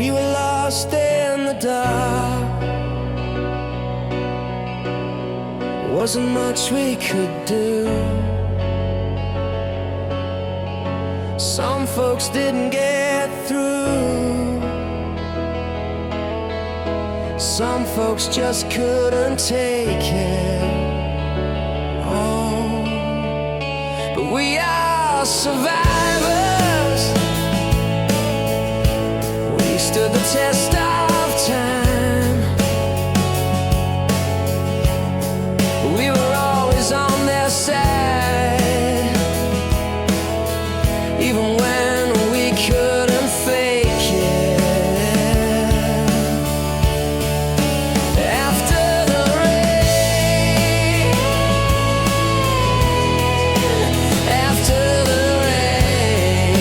We were lost in the dark. Wasn't much we could do. Some folks didn't get through. Some folks just couldn't take it. Oh, but we are survivors. We stood the test of time. We were always on their side, even when we couldn't fake it. After the rain, after the rain,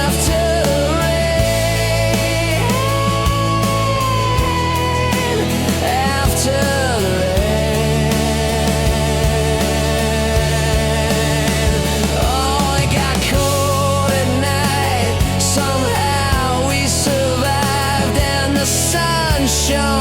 after the rain, after the rain. Oh, it got cold at night. Somehow we survived, and the sun shone